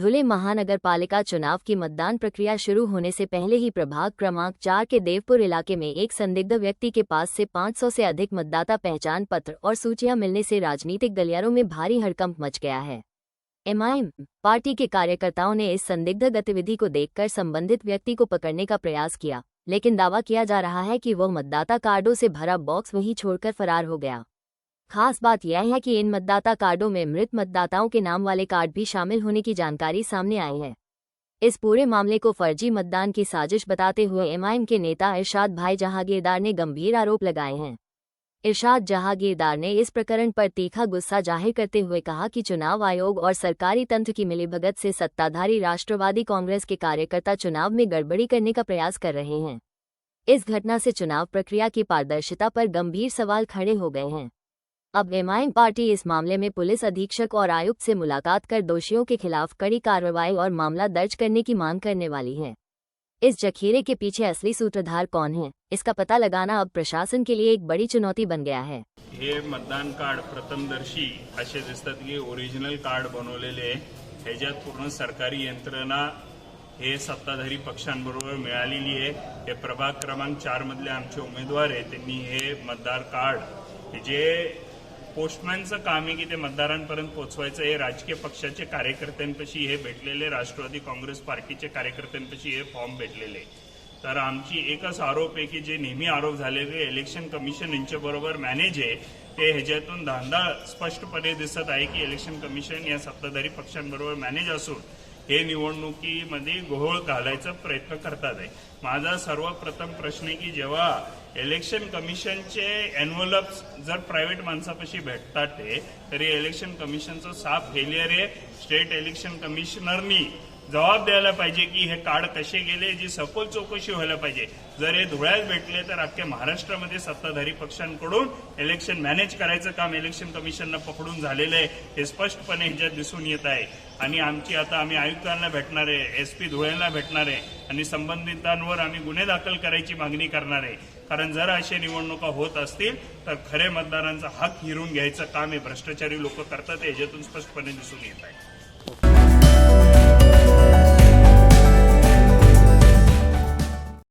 धुले महानगर पालिका चुनाव की मतदान प्रक्रिया शुरू होने से पहले ही प्रभाग क्रमांक 4 के देवपुर इलाके में एक संदिग्ध व्यक्ति के पास से 500 से अधिक मतदाता पहचान पत्र और सूचियां मिलने से राजनीतिक गलियारों में भारी हड़कंप मच गया है। एमआईएम पार्टी के कार्यकर्ताओं ने इस संदिग्ध गतिविधि को देखकर संबंधित व्यक्ति को पकड़ने का प्रयास किया, लेकिन दावा किया जा रहा है कि वह मतदाता कार्डों से भरा बॉक्स वहीं छोड़कर फरार हो गया। खास बात यह है कि इन मतदाता कार्डों में मृत मतदाताओं के नाम वाले कार्ड भी शामिल होने की जानकारी सामने आई है। इस पूरे मामले को फर्जी मतदान की साजिश बताते हुए एमआईएम के नेता इरशाद भाई जहांगीरदार ने गंभीर आरोप लगाए हैं। इरशाद जहांगीरदार ने इस प्रकरण पर तीखा गुस्सा जाहिर करते हुए कहा कि चुनाव आयोग और सरकारी तंत्र की मिलीभगत से सत्ताधारी राष्ट्रवादी कांग्रेस के कार्यकर्ता चुनाव में गड़बड़ी करने का प्रयास कर रहे हैं। इस घटना से चुनाव प्रक्रिया की पारदर्शिता पर गंभीर सवाल खड़े हो गए हैं। अब एमआईएम पार्टी इस मामले में पुलिस अधीक्षक और आयुक्त से मुलाकात कर दोषियों के खिलाफ कड़ी कार्रवाई और मामला दर्ज करने की मांग करने वाली है। इस जखीरे के पीछे असली सूत्रधार कौन है, इसका पता लगाना अब प्रशासन के लिए एक बड़ी चुनौती बन गया है। हे मतदान कार्ड प्रथमदर्शी असे दिसतात की ओरिजिनल कार्ड बनवलेले ह्याच्यात पूर्ण सरकारी यंत्रणा हे सत्ताधारी पक्षांबरोबर मिळालेली आहे। हे प्रभाग क्रमांक 4 मधले आमचे उमेदवार आहेत, त्यांनी हे मतदार कार्ड जे पोस्टमॅनचं काम आहे की ते मतदारांपर्यंत पोहोचवायचं, हे राजकीय पक्षाचे कार्यकर्त्यांपाशी हे भेटलेले, राष्ट्रवादी काँग्रेस पार्टीचे कार्यकर्त्यांपाशी हे फॉर्म भेटलेले। तर आमची एकच आरोप आहे की जे नेहमी आरोप झालेले इलेक्शन कमिशन यांच्याबरोबर मॅनेज आहे, ते ह्याच्यातून धांदा स्पष्टपणे दिसत आहे की इलेक्शन कमिशन या सत्ताधारी पक्षांबरोबर मॅनेज असून हे निवडणुकीमध्ये घोळ घालायचा प्रयत्न करतात आहे। माझा सर्वप्रथम प्रश्न आहे की जेव्हा इलेक्शन कमिशनचे एन्व्हलप्स जर प्रायव्हेट माणसापाशी भेटतात तरी इलेक्शन कमिशनचं साफ फेलियर आहे। स्टेट इलेक्शन कमिशनरनी जबाब द्यायला पाहिजे की हे कार्ड कसे गेले, जी सखोल चौकशी व्हायला पाहिजे। जर हे धुळ्यात भेटले तर अख्ख्या महाराष्ट्रामध्ये सत्ताधारी पक्षांकडून इलेक्शन मॅनेज करायचं काम इलेक्शन कमिशनला पकडून झालेलं आहे, हे स्पष्टपणे ह्याच्यात दिसून येत आहे। आणि आमची आता आम्ही आयुक्तांना भेटणार आहे, एसपी धुळ्याला भेटणार आहे आणि संबंधितांवर आम्ही गुन्हे दाखल करायची मागणी करणार आहे। कारण जर अशा निवडणुका होत असतील तर खरे मतदारांचा हक हिरून घ्यायचं काम हे भ्रष्टाचारी लोक करतात, हे ह्याच्यातून स्पष्टपणे दिसून येत आहे।